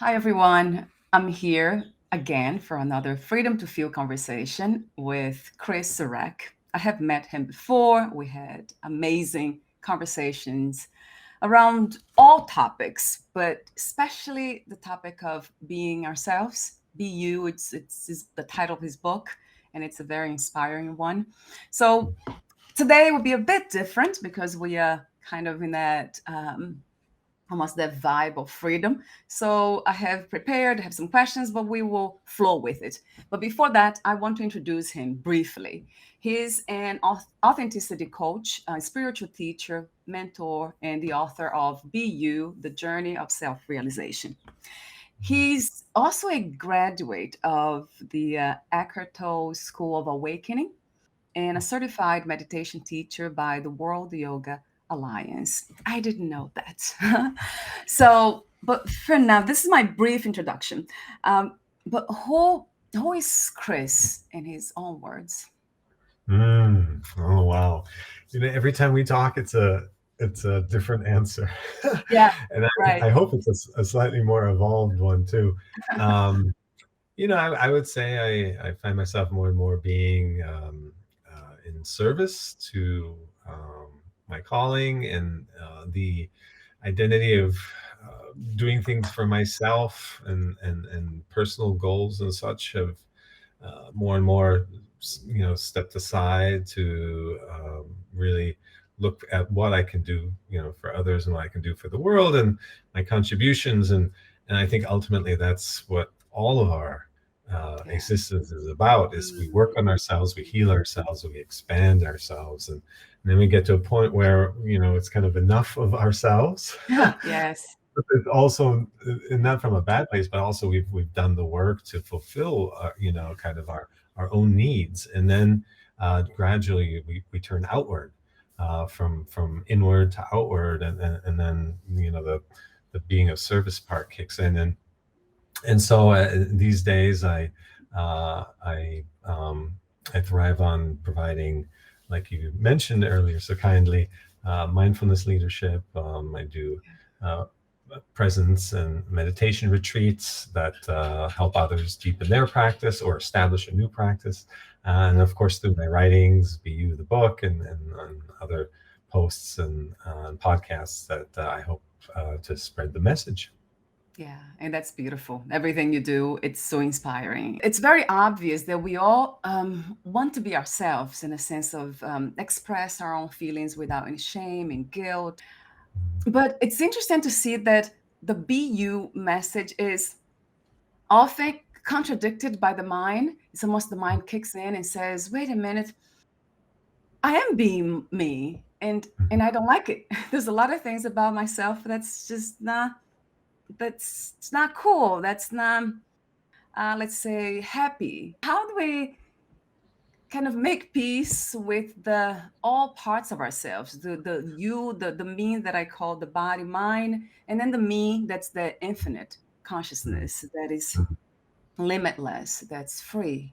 Hi, everyone. I'm here again for another Freedom to Feel conversation with Chris Cirak. I have met him before. We had amazing conversations around all topics, but especially the topic of being ourselves. Be you. It's the title of his book, and it's a very inspiring one. So today will be a bit different because we are kind of in that almost that vibe of freedom. So I have prepared, have some questions, but we will flow with it. But before that, I want to introduce him briefly. He's an authenticity coach, a spiritual teacher, mentor, and the author of Be You, The Journey of Self-Realization. He's also a graduate of the Eckhart Tolle School of Awakening and a certified meditation teacher by the World Yoga Alliance. I didn't know that. So, but for now, this is my brief introduction. But who is Chris in his own words? Oh wow! Every time we talk, it's a different answer, Yeah, and I right. hope it's a slightly more evolved one too. Um, I would say I find myself more and more being in service to my calling and the identity of doing things for myself and personal goals and such have more and more stepped aside to really look at what I can do for others and what I can do for the world and my contributions, and I think ultimately that's what all of our Yeah. existence is about. Is we work on ourselves, we heal ourselves, we expand ourselves, and then we get to a point where it's kind of enough of ourselves. Yes. But it's also, and not from a bad place, but also we've done the work to fulfill, kind of our own needs, and then gradually we turn outward, from inward to outward, and then the being of service part kicks in, and so these days I thrive on providing, like you mentioned earlier so kindly, mindfulness leadership. I do uh, presence and meditation retreats that help others deepen their practice or establish a new practice. And of course, through my writings, Be You, the book, and other posts and podcasts that I hope to spread the message. Yeah, and that's beautiful. Everything you do, it's so inspiring. It's very obvious that we all want to be ourselves in a sense of express our own feelings without any shame and guilt. But it's interesting to see that the "be you" message is often contradicted by the mind. It's almost the mind kicks in and says, "Wait a minute, I am being me, and I don't like it. There's a lot of things about myself that's just not that's it's not cool. That's not let's say happy." How do we kind of make peace with the all parts of ourselves, the you, the me that I call the body mind, and then the me that's the infinite consciousness that is limitless, that's free.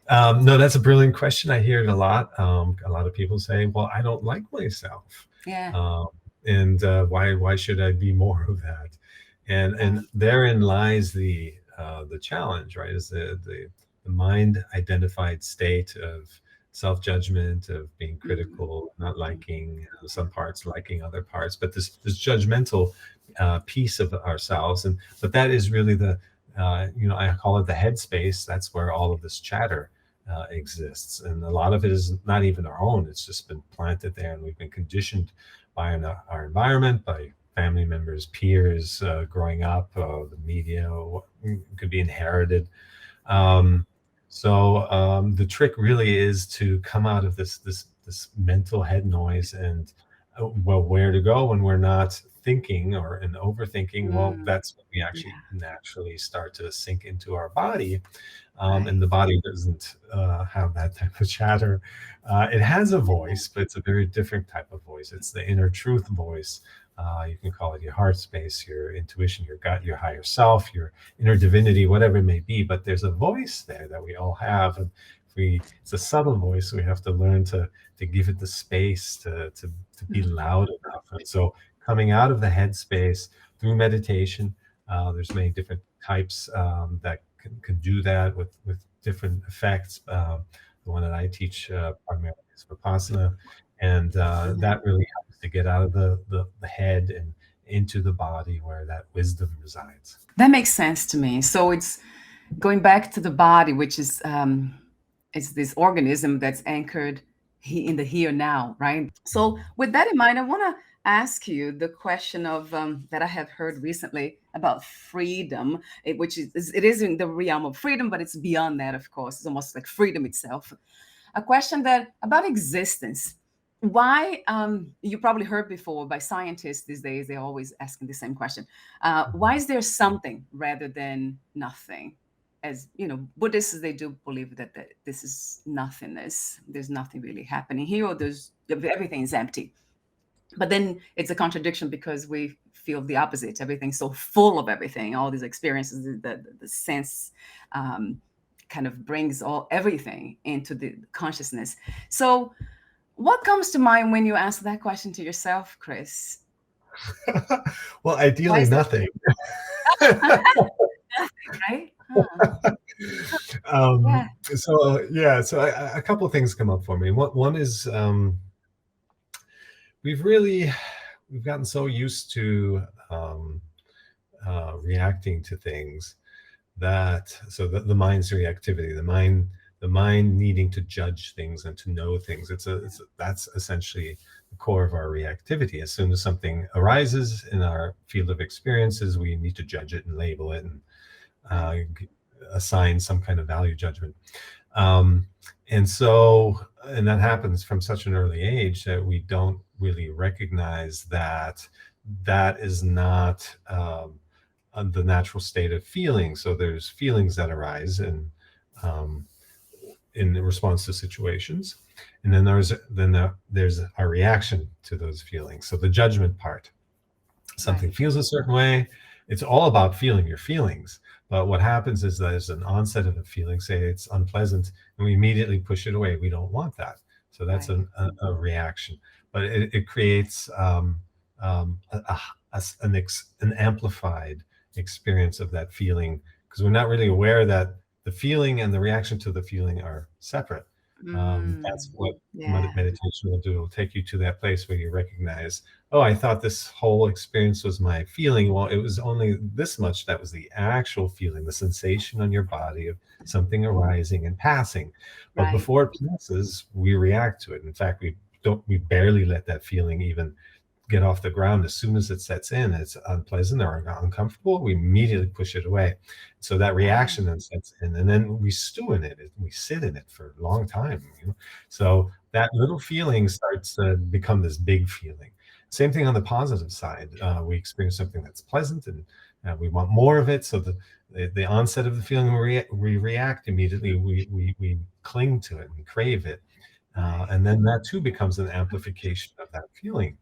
No, that's a brilliant question. I hear it a lot. A lot of people say, "Well, I don't like myself, Yeah. um, and why should I be more of that?" And therein lies the challenge, right? Is the mind identified state of self judgment, of being Mhm. critical, not liking some parts, liking other parts, but this judgmental piece of ourselves, and but that is really the I call it the headspace. That's where all of this chatter exists, and a lot of it is not even our own. It's just been planted there, and we've been conditioned by our environment, by family members, peers, growing up, the media, could be inherited. Um, so the trick really is to come out of this mental head noise, and well, where to go when we're not thinking or in overthinking. Well, Mm, that's when we actually yeah, naturally start to sink into our body, and right. the body doesn't have that type of chatter. It has a voice, but it's a very different type of voice. It's the inner truth voice. You can call it your heart space, your intuition, your gut, your higher self, your inner divinity, whatever it may be. But there's a voice there that we all have, and it's a subtle voice. So we have to learn to give it the space to be Mm, loud enough. And so coming out of the headspace through meditation, there's many different types that can do that with different effects. The one that I teach primarily is Vipassana, and that really helps to get out of the head and into the body where that wisdom resides. That makes sense to me. So it's going back to the body, which is it's this organism that's anchored in the here now, right? So with that in mind, I want to ask you the question of that I have heard recently about freedom, which it is in the realm of freedom, but it's beyond that, of course. It's almost like freedom itself. A question that about existence. Why you probably heard before by scientists these days, they're always asking the same question. Why is there something rather than nothing? As you know, Buddhists, they do believe that this is nothingness. There's nothing really happening here, or there's everything is empty. But then it's a contradiction because we feel the opposite. Everything's so full of everything, all these experiences, the sense kind of brings everything into the consciousness. So what comes to mind when you ask that question to yourself, Chris? Well, Why ideally is there nothing. nothing, right? Huh. Yeah. So a couple of things come up for me. One is we've really we've gotten so used to reacting to things that the mind's reactivity, the mind needing to judge things and to know things. That's essentially the core of our reactivity. As soon as something arises in our field of experiences, we need to judge it and label it and assign some kind of value judgment. Um, and that happens from such an early age that we don't really recognize that that is not the natural state of feeling. So there's feelings that arise um, in response to situations, and then there's a reaction to those feelings. So the judgment part. Something Right. feels a certain way. It's all about feeling your feelings. But what happens is there's an onset of a feeling, say it's unpleasant, and we immediately push it away. We don't want that. So that's Right. a reaction. But it creates an amplified experience of that feeling because we're not really aware that the feeling and the reaction to the feeling are separate. That's what Yeah. meditation will do. It'll take you to that place where you recognize, oh, I thought this whole experience was my feeling. Well, it was only this much that was the actual feeling, the sensation on your body of something arising and passing. But Right. before it passes, we react to it. In fact, we barely let that feeling even get off the ground. As soon as it sets in, it's unpleasant or uncomfortable, we immediately push it away. So that Wow. reaction then sets in, and then we stew in it. We sit in it for a long time. So that little feeling starts to become this big feeling. Same thing on the positive side. We experience something that's pleasant, and we want more of it. So the onset of the feeling, we react immediately. We cling to it and crave it, Right. and then that too becomes an amplification of that feeling,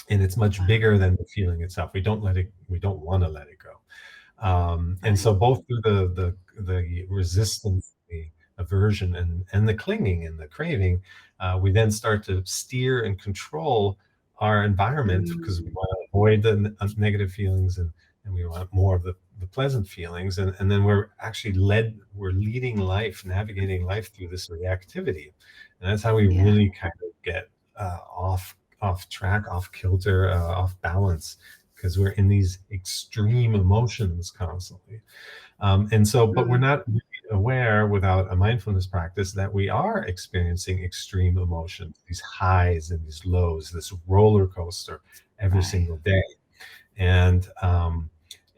and it's much Wow. bigger than the feeling itself. We don't want to let it go. And Right. so both through the resistance, the aversion, and the clinging and the craving, we then start to steer and control our environment because we Mm, want to avoid the negative feelings, and we want more of the pleasant feelings, and then we're leading life, navigating life through this reactivity, and that's how we yeah. really kind of get off track, off kilter, off balance, because we're in these extreme emotions constantly. But we're Mm, not really aware without a mindfulness practice that we are experiencing extreme emotions, these highs and these lows, this roller coaster every right. single day. And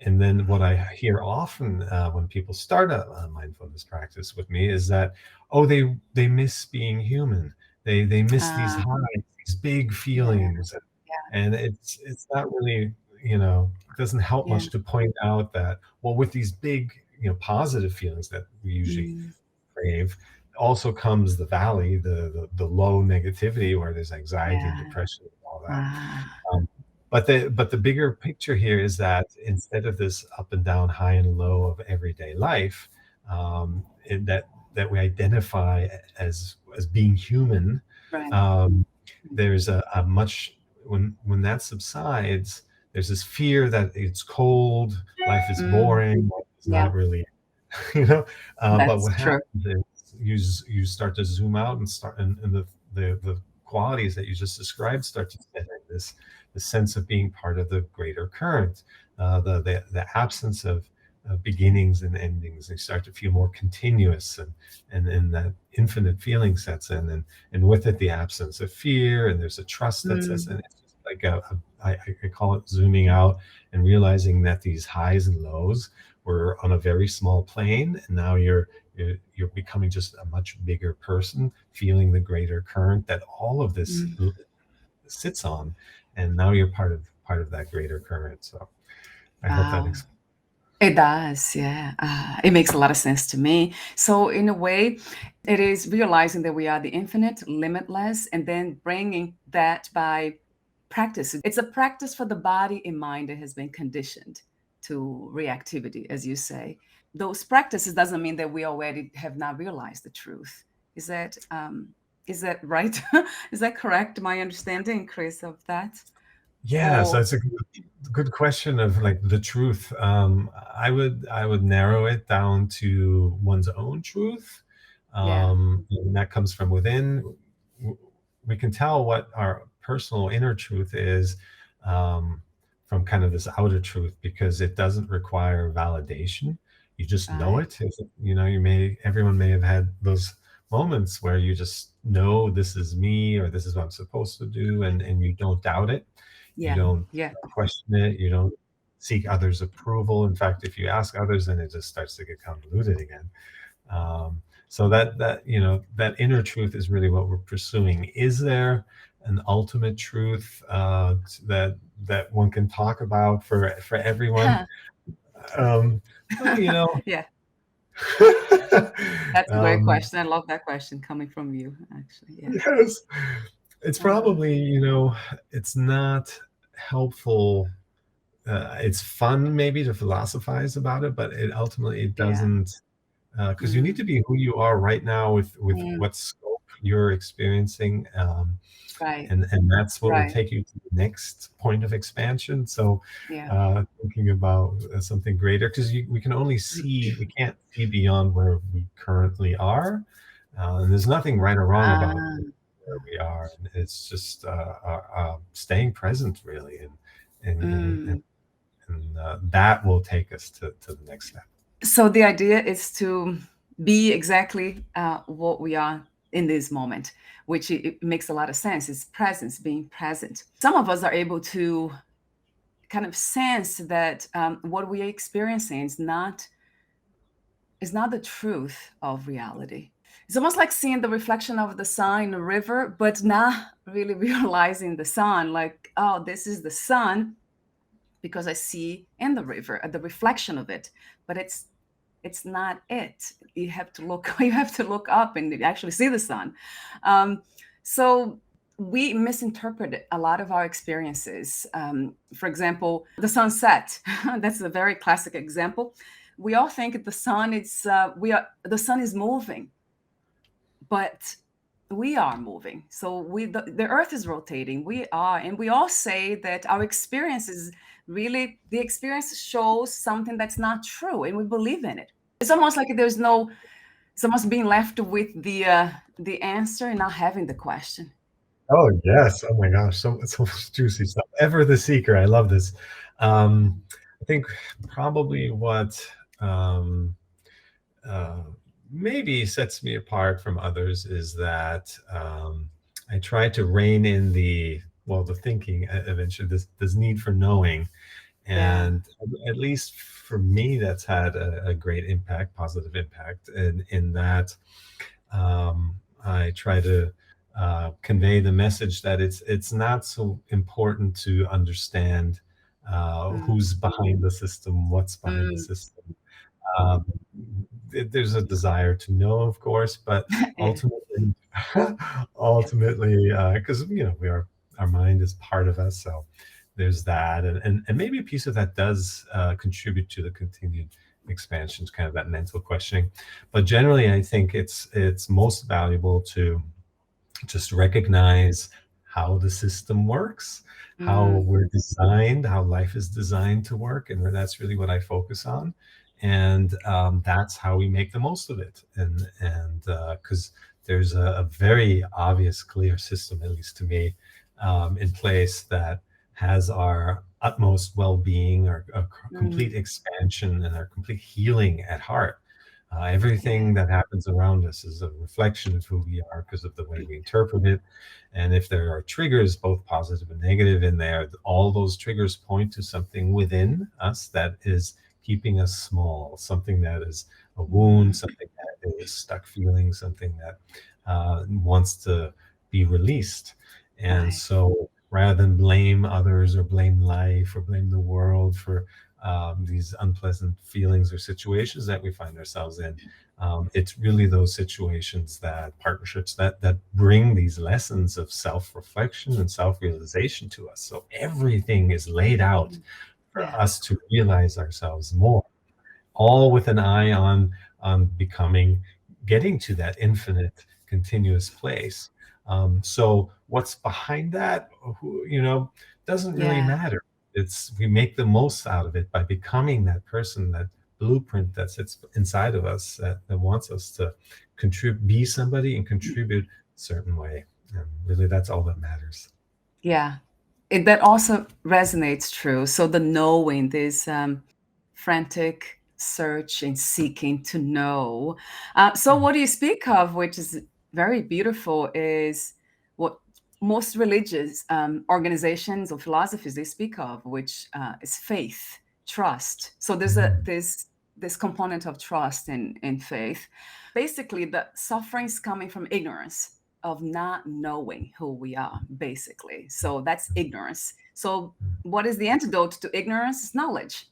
and then what I hear often when people start a mindfulness practice with me is that, oh, they miss being human. They miss these Uh, highs, these big yeah. feelings, Yeah. and it's not really, it doesn't help Yeah. much to point out that, well, with these big, positive feelings that we usually Mm, crave, also comes the valley, the low negativity where there's anxiety and yeah. depression and all that. Wow. Um, but the bigger picture here is that instead of this up and down, high and low of everyday life, that we identify as being human, Right. um, there's a much when that subsides, there's this fear that it's cold, life is Mm, boring, life is yeah, not really, you know. But that's what true. happens is you start to zoom out and the qualities that you just described start to fit in this sense of being part of the greater current, the absence of beginnings and endings. You start to feel more continuous, and that infinite feeling sets in, and with it the absence of fear, and there's a trust that sets in. Mm, It's just like I call it zooming out and realizing that these highs and lows were on a very small plane, and now you're becoming just a much bigger person, feeling the greater current that all of this mm. sits on, and now you're part of that greater current. So I hope that Wow. explains. It does, yeah. It makes a lot of sense to me. So, in a way, it is realizing that we are the infinite, limitless, and then bringing that by practice. It's a practice for the body and mind that has been conditioned to reactivity, as you say. Those practices doesn't mean that we already have not realized the truth. Is is that right? Is that correct? My understanding, Chris, of that? Yeah, so Or it's a good question of like the truth. I would narrow it down to one's own truth, yeah, and that comes from within. W- We can tell what our personal inner truth is, um, from kind of this outer truth, because it doesn't require validation. You just know right. it. Everyone may have had those moments where you just know this is me, or this is what I'm supposed to do, and you don't doubt it. You Yeah, don't yeah. question it. You don't seek others' approval. In fact, if you ask others, then it just starts to get convoluted again. So that inner truth is really what we're pursuing. Is there an ultimate truth, that one can talk about for everyone? Um, well, Yeah, that's a great um, question. I love that question coming from you, actually. Yeah. yes, it's Uh, probably, it's not helpful. It's fun maybe to philosophize about it, but it yeah. doesn't, because you need Mm, to be who you are right now with mm, what scope you're experiencing, right, and that's what will right. take you to the next point of expansion. So, Yeah. thinking about something greater, because we can't see beyond where we currently are, and there's nothing right or wrong about Ah, where we are. And it's just staying present, really, mm. and that will take us to the next step. So the idea is to be exactly what we are in this moment, which it makes a lot of sense. It's presence, being present. Some of us are able to kind of sense that what we are experiencing is not the truth of reality. It's almost like seeing the reflection of the sun in a river, but not really realizing the sun. Like, oh, this is the sun because I see in the river the reflection of it, but it's not it. You have to look. You have to look up and actually see the sun. Um, so we misinterpret a lot of our experiences. For example, the sunset. That's a very classic example. We all think the sun is the sun is moving, but we are moving. So the earth is rotating. We are, and we all say that our experience is really the experience shows something that's not true, and we believe in it. It's almost like it's almost being left with the answer and not having the question. Oh yes! Oh my gosh, so much juicy stuff. Ever the seeker. I love this. I think probably what, um, uh, maybe sets me apart from others is that, I try to rein in the thinking, eventually, this need for knowing, Yeah. and at least for me, that's had a great impact, positive impact, in that, I try to convey the message that it's not so important to understand Mm, who's behind the system, what's behind the mm. system. Um, there's a desire to know, of course, but Yeah. ultimately, because our mind is part of us, so there's that, and maybe a piece of that does contribute to the continued expansion, kind of that mental questioning. But generally, I think it's most valuable to just recognize how the system works, how Mm, we're designed, how life is designed to work, and that's really what I focus on. And that's how we make the most of it. And because there's a very obvious, clear system, at least to me, in place that has our utmost well-being, our complete mm, expansion, and our complete healing at heart. yeah. Everything that happens around us is a reflection of who we are because of the way we interpret it. And if there are triggers, both positive and negative, in there, all those triggers point to something within us that is keeping us small, something that is a wound, Mm, something that is stuck feeling, something that wants to be released. And right. so rather than blame others or blame life or blame the world for these unpleasant feelings or situations that we find ourselves in, it's really those situations, that partnerships that bring these lessons of self-reflection and self-realization to us. So everything is laid out Mm, for yeah. us to realize ourselves more, all with an eye on becoming, getting to that infinite continuous place. So what's behind that, doesn't really Yeah. matter. It's, we make the most out of it by becoming that person, that blueprint that sits inside of us, that wants us to contribute, be somebody and contribute a certain way. And really, that's all that matters. Yeah. That also resonates true. So the knowing, this frantic search and seeking to know. So what do you speak of, which is very beautiful, is what most religious organizations or philosophies they speak of, which is faith, trust. So there's a Mm, this component of trust in faith. Basically, the suffering's coming from ignorance of not knowing who we are, basically. So that's ignorance. So what is the antidote to ignorance? Is knowledge.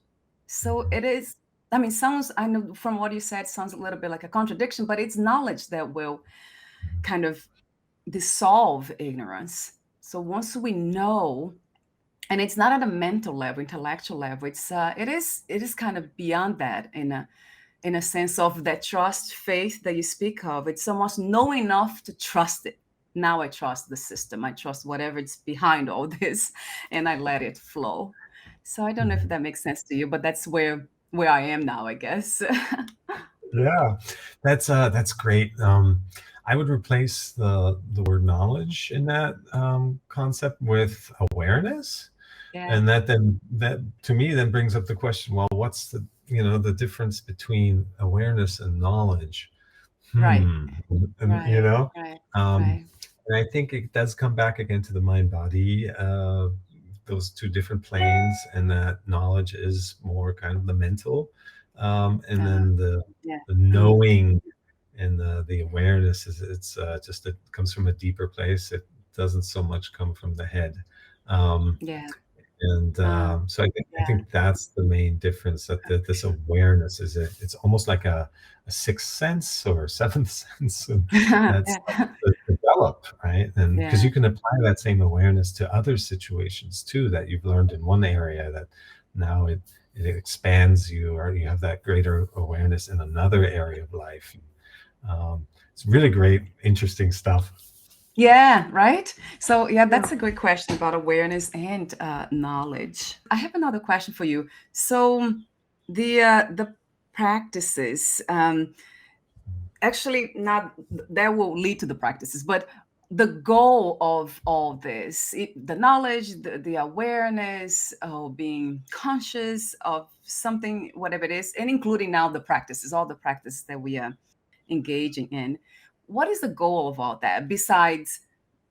So it is, I mean, sounds, I know from what you said, sounds a little bit like a contradiction, but it's knowledge that will kind of dissolve ignorance. So once we know, and it's not at a mental level, intellectual level, it is kind of beyond that in a sense of that trust, faith that you speak of. It's almost knowing enough to trust it. Now I trust the system. I trust whatever it's behind all this, and I let it flow. So I don't know if mhm. that makes sense to you, but that's where I am now, I guess. Yeah, that's great. I would replace the word knowledge in that concept with awareness, Yeah. and that to me then brings up the question: well, what's the difference between awareness and knowledge? Right. And Right. Right. um, Right. and I think it does come back again to the mind body, those two different planes, and that knowledge is more kind of the mental, and Uh, then the yeah. the Mm, knowing and the awareness is, it's just, it comes from a deeper place. It doesn't so much come from the head. Um, yeah. and so I Yeah. think that's the main difference, that this awareness is, it's almost like a sixth sense or a seventh sense, and that Yeah. starts to develop, right? And because Yeah. you can apply that same awareness to other situations too, that you've learned in one area, that now it expands you, or you have that greater awareness in another area of life. It's really great, interesting stuff. Yeah, right. So, yeah, that's a great question about awareness and knowledge. I have another question for you. So, the practices, actually, not that will lead to the practices, but the goal of all this, the knowledge, the awareness, being conscious of something, whatever it is, and including now the practices, all the practices that we are engaging in. What is the goal of all that besides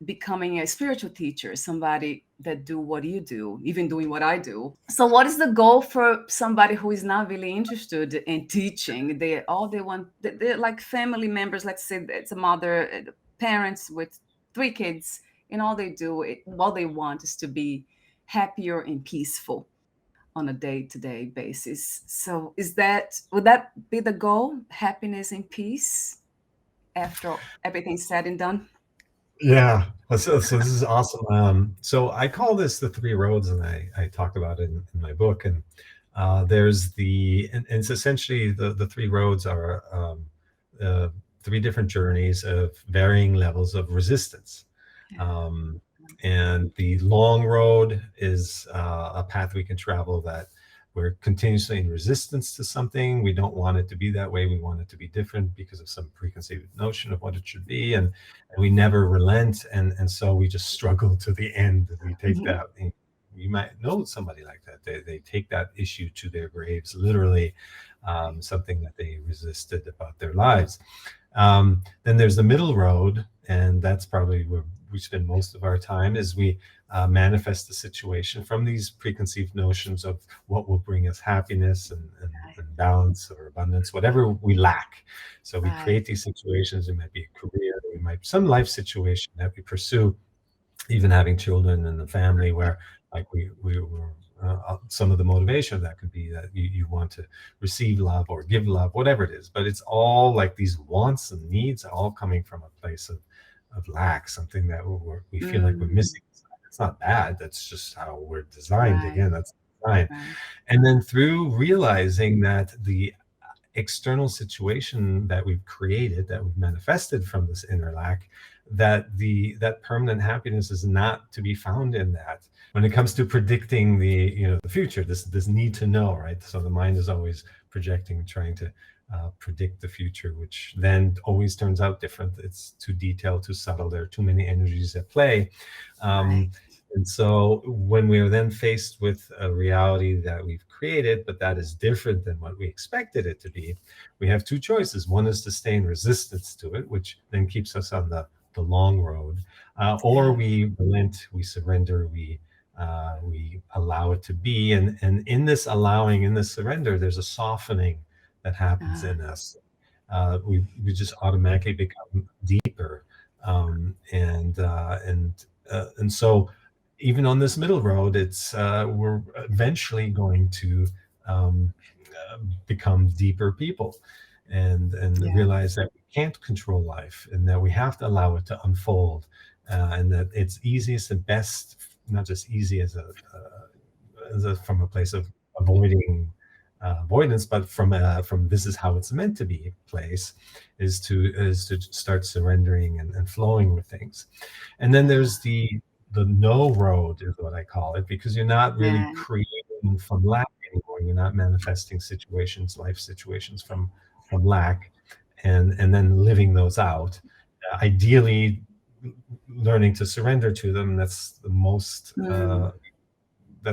becoming a spiritual teacher, somebody that do what you do, even doing what I do? So what is the goal for somebody who is not really interested in teaching? They want, they're like family members, let's say it's a mother, parents with three kids, and all they do, all they want is to be happier and peaceful on a day-to-day basis. So would that be the goal? Happiness and peace after everything's said and done? Yeah. So this is awesome. So I call this the three roads, and I talk about it in my book. And there's and it's essentially the three roads are uh, three different journeys of varying levels of resistance. Yeah. Um, And the long road is a path we can travel that we're continuously in resistance to something. We don't want it to be that way. We want it to be different because of some preconceived notion of what it should be. And we never relent. And so we just struggle to the end. We take Mhm. that. You might know somebody like that. They take that issue to their graves, literally, something that they resisted about their lives. Then there's the middle road, and that's probably where we spend most of our time, is we manifest the situation from these preconceived notions of what will bring us happiness and balance or abundance, whatever we lack. So we Right. create these situations. It might be a career, it might be some life situation that we pursue, even having children and a family, where like we were some of the motivation of that could be that you want to receive love or give love, whatever it is, but it's all like these wants and needs are all coming from a place of lack, something that we feel like we're Mm, missing. It's not bad, that's just how we're designed. right. Again, that's design. Right. And then through realizing that the external situation that we've created, that we've manifested from this inner lack, that permanent happiness is not to be found in that. When it comes to predicting the future, this need to know, right? So the mind is always projecting, trying to predict the future, which then always turns out different. It's too detailed, too subtle. There are too many energies at play. Right. um, and so when we are then faced with a reality that we've created, but that is different than what we expected it to be, we have two choices. One is to stay in resistance to it, which then keeps us on the long road, or Yeah. we relent, we surrender, we allow it to be. And in this allowing, in this surrender, there's a softening that happens Uh, in us. We just automatically become deeper, and so even on this middle road, it's we're eventually going to um, uh, become deeper people, and yeah. realize that we can't control life, and that we have to allow it to unfold, and that it's easiest and best, not just easy from a place of avoiding avoidance, but from this is how it's meant to be place, is to start surrendering and flowing with things. And then Uh, there's the no road, is what I call it, because you're not really yeah. creating from lack anymore. You're not manifesting situations, life situations from lack, and then living those out. Ideally, learning to surrender to them. Mm, That's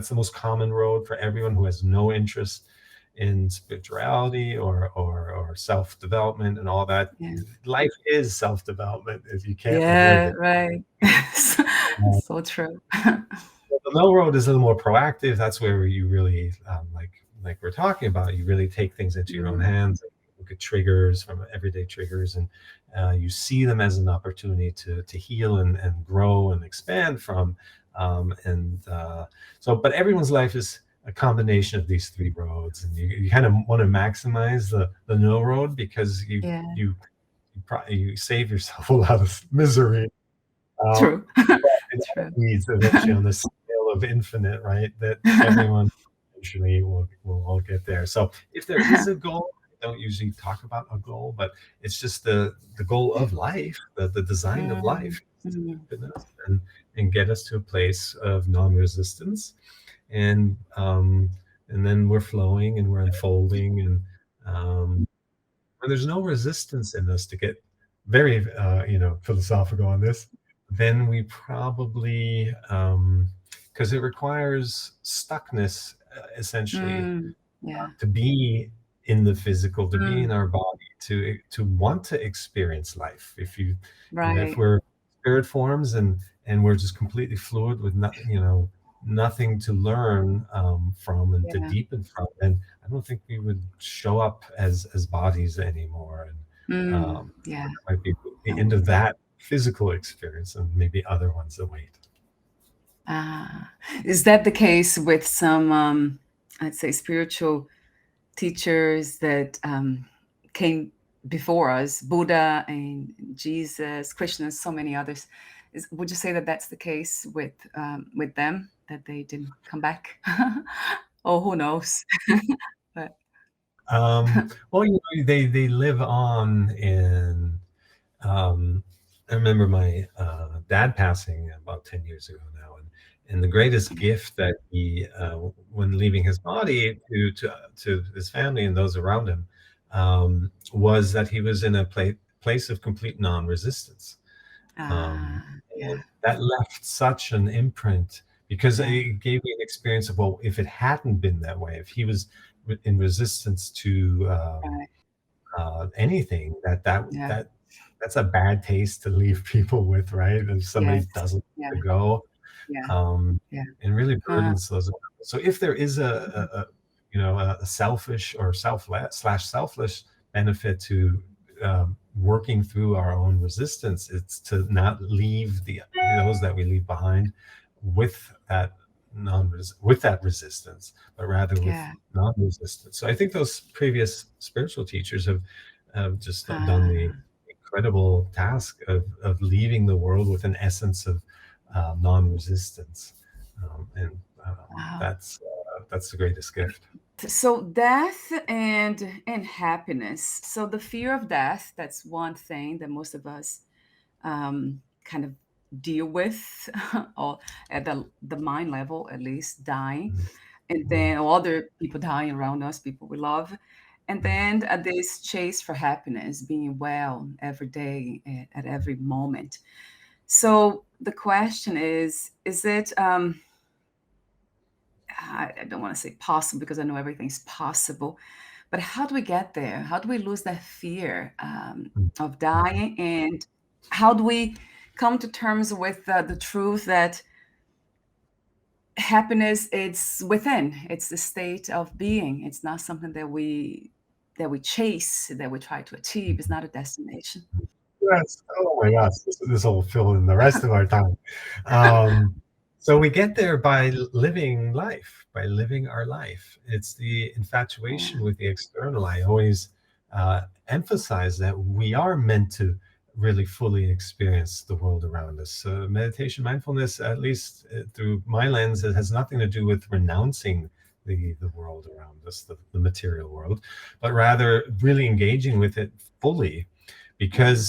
the most common road for everyone who has no interest in spirituality or self development and all that. yeah. Life is self development if you can't avoid Yeah. it. Right. So, so true. The middle road is a little more proactive. That's where you really, like we're talking about, you really take things into your own Mm, hands. Look at triggers, from everyday triggers, and you see them as an opportunity to heal and grow and expand from. And so, but everyone's life is a combination of these three roads, and you kind of want to maximize the no road, because yeah. you save yourself a lot of misery. Um, True. it all True. leads eventually on the scale of infinite, right? That everyone eventually will all get there. So if there is a goal, I don't usually talk about a goal, but it's just the goal of life, the design of Mm, life, is to mm, deepen us and get us to a place of non-resistance, and then we're flowing and we're unfolding, and there's no resistance in us to get very philosophical on this. Then we probably, because it requires stuckness, essentially, mm, yeah. to be in the physical, to be in Mm, our body, to want to experience life. If right. we're spirit forms, and we're just completely fluid with nothing to learn from and to Yeah. deepen from, then I don't think we would show up as bodies anymore. And Mm, yeah. that might be the No. end of that physical experience, and maybe other ones await. Ah, is that the case with some, I'd say, spiritual teachers that came before us, Buddha and Jesus, Krishna, so many others? Would you say that that's the case with them, that they didn't come back? Oh, who knows? But Well, they live on in. I remember my dad passing about 10 years ago now, and the greatest gift that he, when leaving his body to his family and those around him, was that he was in a place of complete non-resistance. Um, Yeah, and that left such an imprint because yeah, it gave me an experience of, well, if it hadn't been that way, if he was in resistance to right. anything, Yeah, that's a bad taste to leave people with, right? If somebody yes, doesn't yeah, want to go, yeah, um, yeah. and really Uh, burdens those around us. So if there is a selfish or selfless benefit to working through our own resistance, it's to not leave those that we leave behind with that with that resistance, but rather with yeah. non-resistance. So I think those previous spiritual teachers have just done the Uh, incredible task of leaving the world with an essence of non-resistance, and wow. that's the greatest gift. So death and happiness. So the fear of death, that's one thing that most of us kind of deal with, or at the mind level, at least dying, and Mhm. then other people dying around us, people we love, and then this chase for happiness, being well every day, at every moment. So the question is it? I don't want to say possible because I know everything's possible, but how do we get there? How do we lose that fear of dying? And how do we come to terms with the truth that happiness it's within? It's the state of being. It's not something that we chase, that we try to achieve. It's not a destination. Yes. Oh my gosh, this will fill in the rest of our time. Um, so we get there by living life, by living our life. It's the infatuation Yeah, with the external. I always emphasize that we are meant to really fully experience the world around us. So meditation, mindfulness, at least through my lens, it has nothing to do with renouncing the world around us, the material world, but rather really engaging with it fully, yeah, because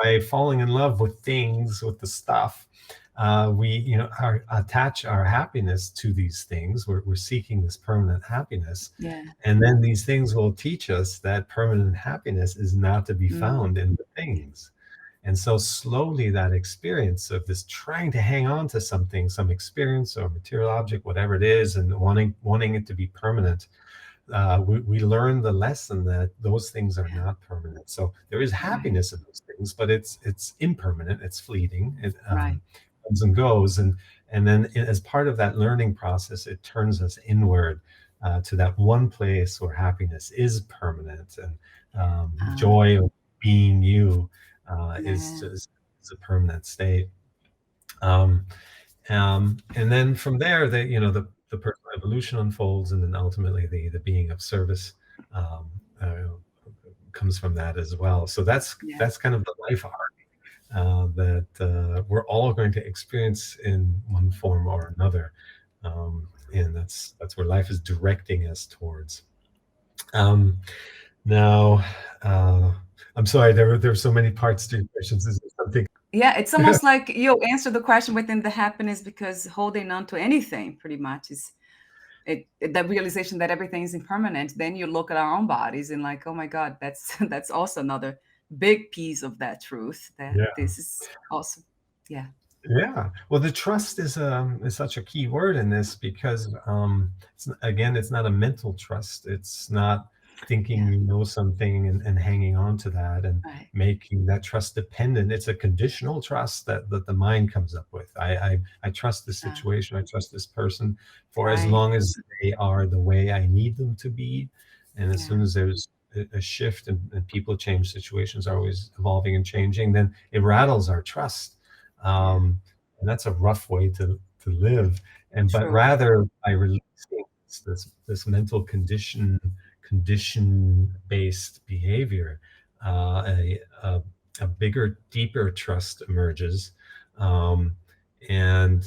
by falling in love with things, with the stuff, we attach our happiness to these things. We're seeking this permanent happiness, yeah. and then these things will teach us that permanent happiness is not to be Mm, found in the yeah, things. And so slowly that experience of this trying to hang on to something, some experience or material object, whatever it is, and wanting it to be permanent, we learn the lesson that those things are yeah, not permanent. So there is right, happiness in those things, but it's impermanent. It's fleeting. It right. comes and goes, and then as part of that learning process, it turns us inward to that one place where happiness is permanent, and Uh, joy of being you is yeah, just is a permanent state. Um, and then from there, the personal evolution unfolds, and then ultimately the being of service um, uh, comes from that as well. So yeah, that's kind of the life arc that we're all going to experience in one form or another, and that's where life is directing us towards. Um, now, uh, I'm sorry, there were so many parts to your questions. Is there something? yeah. It's almost like you answer the question within the happiness, because holding on to anything pretty much is the realization that everything is impermanent. Then you look at our own bodies and like, oh my God, that's that's also another big piece of that truth, that Yeah. this is also, yeah, Yeah. Well, the trust is such a key word in this because again, it's not a mental trust. It's not thinking yeah, you know something and hanging on to that and right, making that trust dependent. It's a conditional trust that the mind comes up with. I trust this uh, situation. I trust this person for as right, long as they are the way I need them to be. And as yeah, soon as there's a shift and people change, situations are always evolving and changing, then it rattles our trust, yeah, and that's a rough way to live. And but true, rather by releasing this mental condition based behavior, a bigger, deeper trust emerges, um, and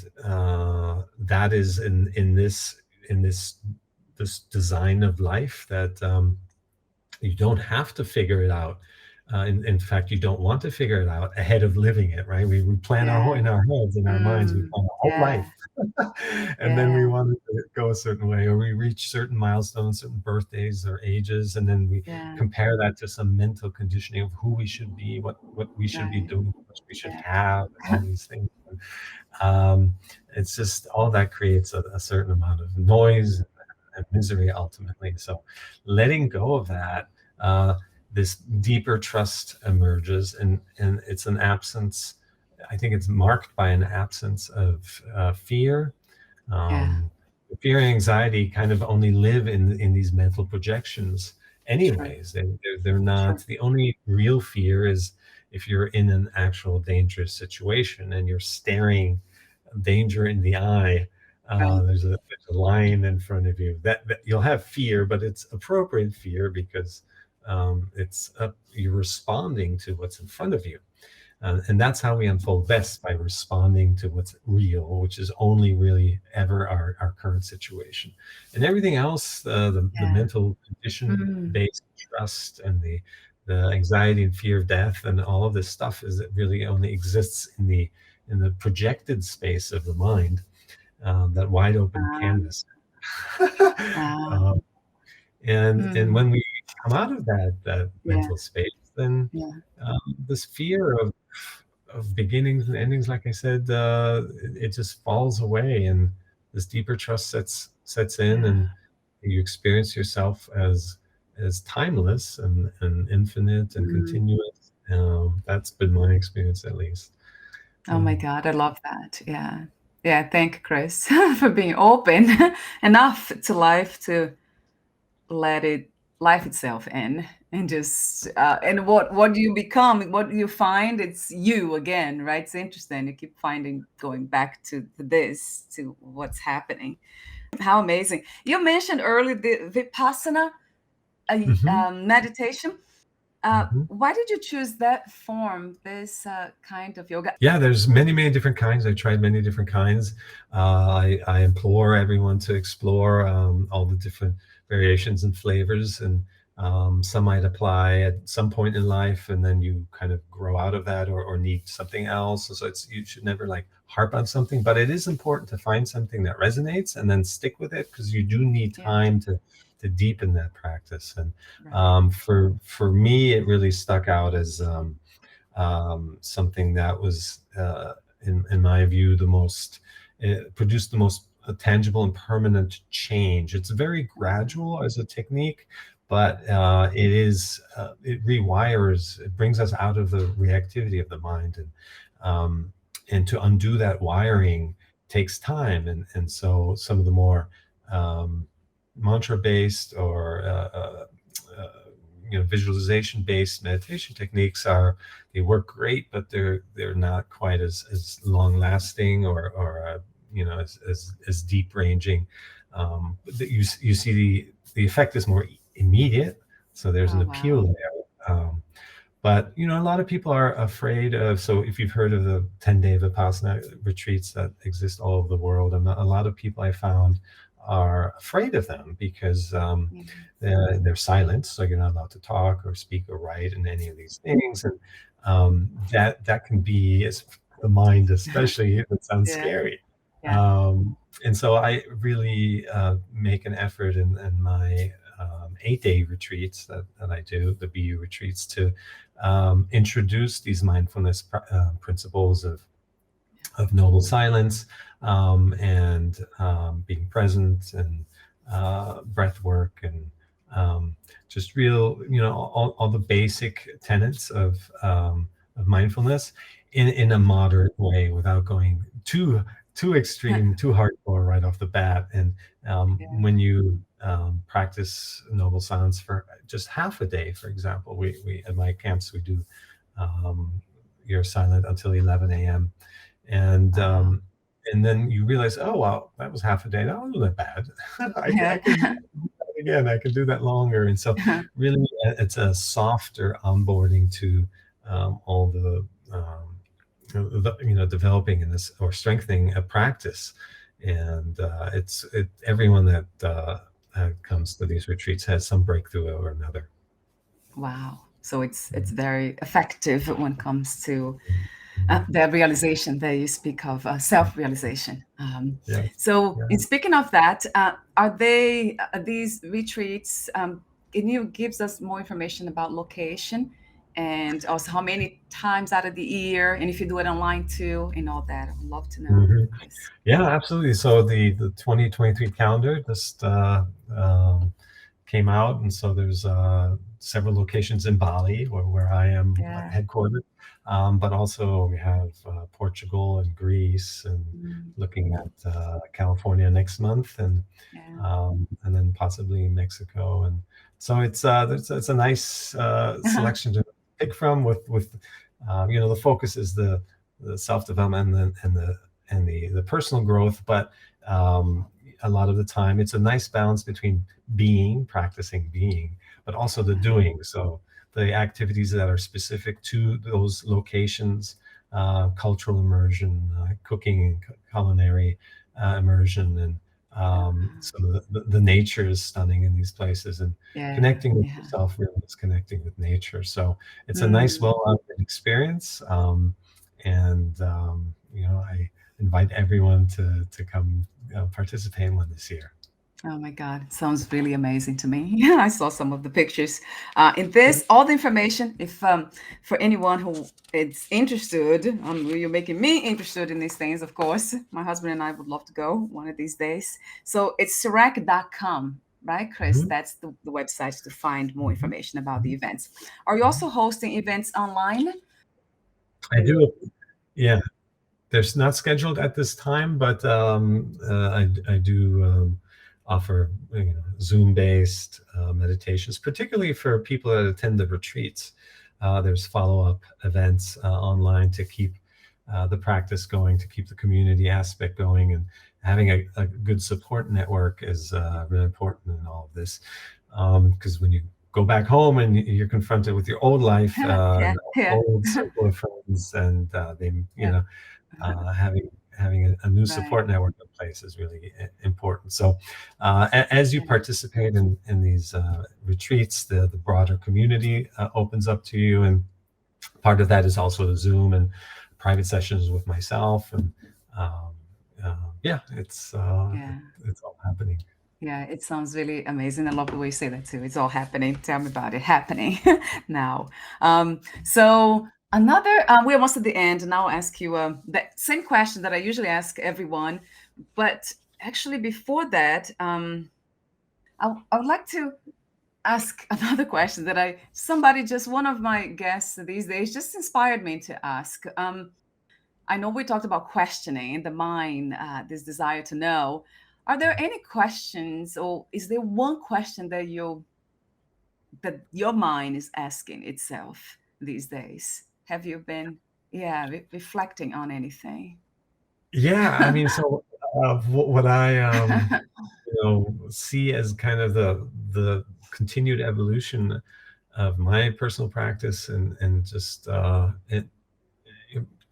that is in this design of life that you don't have to figure it out. In fact, you don't want to figure it out ahead of living it, right? We plan our whole, Yeah. in our heads, in our minds, we Mm. plan our whole Yeah. life. And then we Yeah. want it to go a certain way, or we reach certain milestones, certain birthdays or ages, and then we Yeah. compare that to some mental conditioning of who we should be, what we should be Right. doing, what we should Yeah. have, and all these things. Um, it's just all that creates a certain amount of noise and misery ultimately. So letting go of that, this deeper trust emerges, and it's an absence. I think it's marked by an absence of fear. Yeah. um, Fear and anxiety kind of only live in these mental projections True. anyways. They're True. not, the only real fear is if you're in an actual dangerous situation and you're staring danger in the eye. Right. There's a lion in front of you, that you'll have fear, but it's appropriate fear because you're responding to what's in front of you. And that's how we unfold best, by responding to what's real, which is only really ever our current situation. And everything else, the Yeah. mental condition Mm. based trust, and the anxiety and fear of death, and all of this stuff, is it really only exists in the projected space of the mind, that wide open Um, canvas. wow. um, and Mm. when we come out of that Yeah. mental space, then Yeah. this fear of beginnings and endings, like I said, it just falls away, and this deeper trust sets in, Yeah. and you experience yourself as timeless and infinite and Mm. continuous. That's been my experience, at least. Oh my Mm. God, I love that. Yeah. Yeah. Thank you, Chris, for being open enough to life to let it life itself in, and just and what you become, what you find, it's you again, right? It's interesting. You keep finding, going back to this, to what's happening. How amazing. You mentioned earlier the Vipassana Mhm. meditation. Mhm. Why did you choose that form, this kind of yoga? Yeah, there's many different kinds. I tried many different kinds. I implore everyone to explore all the different variations and flavors, and some might apply at some point in life, and then you kind of grow out of that, or need something else. So you should never like harp on something, but it is important to find something that resonates and then stick with it, because you do need Yeah, time to deepen that practice. And right. for me, it really stuck out as something that was, in my view, the most, produced the most tangible and permanent change. It's very Uh, gradual as a technique, but it rewires, it brings us out of the reactivity of the mind, and to undo that wiring takes time. And so some of the more mantra based, or uh, visualization based meditation techniques, they work great, but they're not quite as long lasting, or as deep ranging. You see the effect is more immediate, so there's an oh appeal wow. there. But a lot of people are afraid of. So if you've heard of the 10-day Vipassana retreats that exist all over the world, and a lot of people I found are afraid of them, because Yeah, they're silent, so you're not allowed to talk or speak or write and any of these things, and that can be, as the mind especially, it sounds yeah, scary. yeah. And so I really make an effort in my 8-day retreats that I do, the BU retreats, to introduce these mindfulness principles of noble silence, and being present, and breath work, and just real, all the basic tenets of mindfulness in a moderate way, without going too extreme, too hardcore right off the bat. And Yeah. when you practice noble silence for just half a day, for example, we at my camps we do, um, you're silent until 11 a.m. and Wow. um, and then you realize, oh wow, that was half a day. That wasn't that bad. I Yeah. can do that again. I can do that longer. And so, really, it's a softer onboarding to all developing in this, or strengthening a practice. And everyone that comes to these retreats has some breakthrough or another. Wow. So it's very effective when it comes to the realization that you speak of, self-realization. Yes. So, Yeah. in speaking of that, are they these retreats? Can you gives us more information about location, and also how many times out of the year, and if you do it online too, and all that? I would love to know, Mhm. Chris. Yeah, absolutely. So the 2023 calendar just came out, and so there's several locations in Bali, where I am Yeah. headquartered, but also we have Portugal and Greece, and Mm, looking at California next month, yeah. and then possibly Mexico, and so it's a nice selection to pick from. With the focus is the self development and the personal growth, but a lot of the time it's a nice balance between practicing being, but also the Yeah. doing. So the activities that are specific to those locations, cultural immersion, cooking and culinary immersion, and so the nature is stunning in these places, and Yeah. connecting with Yeah. yourself really is connecting with nature. So it's a nice, Mm. well-rounded experience, and I invite everyone to come participate in one this year. Oh my God, it sounds really amazing to me. Yeah, I saw some of the pictures. In this, all the information, if for anyone who is interested, you're making me interested in these things, of course. My husband and I would love to go one of these days. So it's Cirak.com, right, Chris? Mhm, That's the website to find more mhm, information about the mhm, events. Are you mhm. also hosting events online? I do. Yeah, they're not scheduled at this time, but I do offer Zoom-based meditations, particularly for people that attend the retreats. There's follow-up events online to keep the practice going, to keep the community aspect going, and having a good support network is really important in all of this. Because when you go back home and you're confronted with your old life, Yeah, yeah, old circle of friends, and they, yeah. having a new Right. support network in place is really important. So, as you Yeah. participate in these retreats, the broader community opens up to you, and part of that is also Zoom and private sessions with myself, and um, yeah, Yeah. it's all happening. Yeah, it sounds really amazing. I love the way you say that too. It's all happening. Tell me about it happening now. So another, we're almost at the end, and I'll ask you the same question that I usually ask everyone. But actually, before that, I would like to ask another question that one of my guests these days just inspired me to ask. I know we talked about questioning the mind, this desire to know. Are there any questions, or is there one question that your mind is asking itself these days? Have you been, yeah, reflecting on anything? Yeah, I mean, so what I see as kind of the continued evolution of my personal practice, and just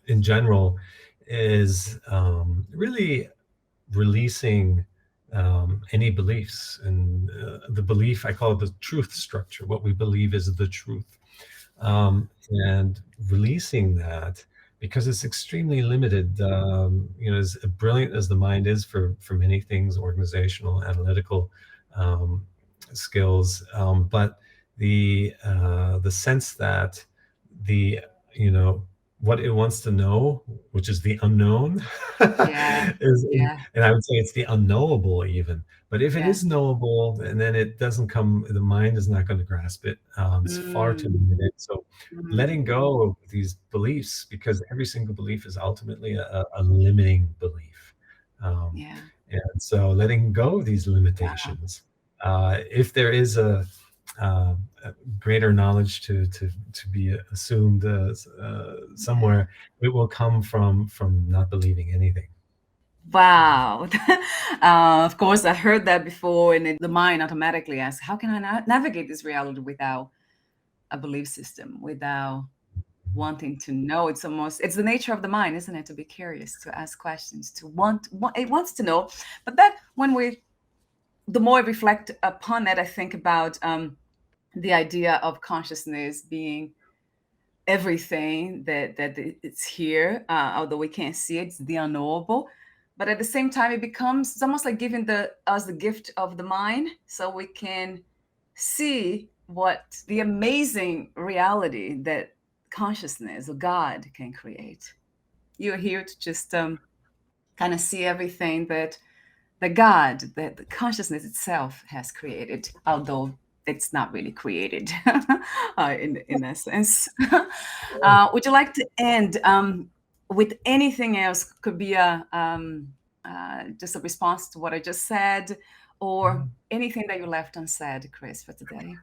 in general, is really releasing any beliefs, and the belief, I call it the truth structure, what we believe is the truth, and releasing that, because it's extremely limited. As brilliant as the mind is for many things, organizational, analytical um, skills, but the sense that the you know what it wants to know, which is the unknown, Yeah, is, yeah, and I would say it's the unknowable even. But if it yeah. is knowable, and then it doesn't come, the mind is not going to grasp it. It's far too Mm, limited. So letting mm, go of these beliefs, because every single belief is ultimately a limiting belief. Um, yeah. and so letting go of these Wow. limitations, if there is a greater knowledge to be assumed Yeah. somewhere, it will come from not believing anything. Wow. Of course, I heard that before, and the mind automatically asks, how can I navigate this reality without a belief system, without wanting to know? It's the nature of the mind, isn't it? To be curious, to ask questions, it wants to know. But that, the more I reflect upon that, I think about the idea of consciousness being everything that it's here, although we can't see it, it's the unknowable. But at the same time, it's almost like giving us the gift of the mind, so we can see what the amazing reality that consciousness or God can create. You're here to just kind of see everything that the consciousness itself has created, although it's not really created in essence. Would you like to end with anything else? Could be just a response to what I just said, or Mhm. anything that you left unsaid, Chris, for today.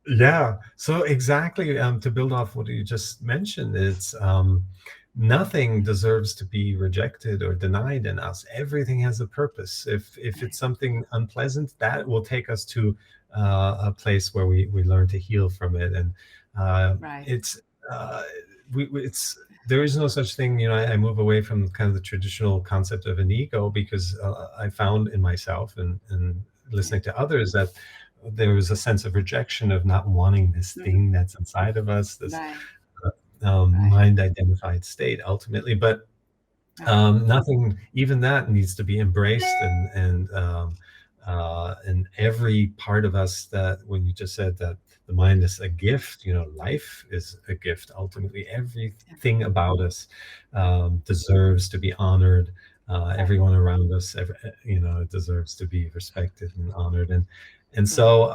Yeah. So exactly, to build off what you just mentioned, it's nothing deserves to be rejected or denied in us. Everything has a purpose. If Right. it's something unpleasant, that will take us to a place where we learn to heal from it. And Right. it's uh, it's there is no such thing. I move away from kind of the traditional concept of an ego, because I found in myself and Yeah. listening to others that there was a sense of rejection, of not wanting this Mhm. thing that's inside of us, this Right. Right. mind identified state ultimately. But Right. nothing, even that needs to be embraced, and every part of us, that when you just said that the mind is a gift, life is a gift ultimately. Yeah. Everything about us deserves to be honored. Right. Everyone around us, deserves to be respected and honored. And Right. so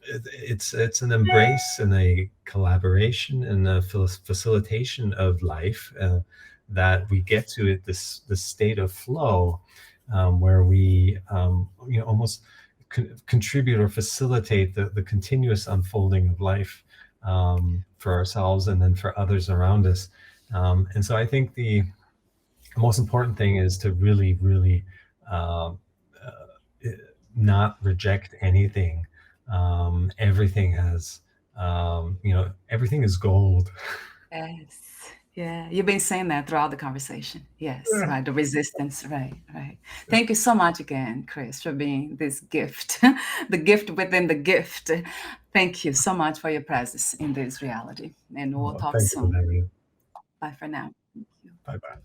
it's an embrace and a collaboration and a facilitation of life, that we get to this state of flow, where we almost contribute or facilitate the continuous unfolding of life, for ourselves and then for others around us. And so I think the most important thing is to really, really, um, not reject anything. Everything has, everything is gold. Yes. Yeah. You've been saying that throughout the conversation. Yes. Yeah. Right. The resistance. Right. Right. Thank you so much again, Chris, for being this gift, the gift within the gift. Thank you so much for your presence in this reality. And we'll Well, talk thank you, soon. Valeria. Bye for now. Thank you. Bye bye.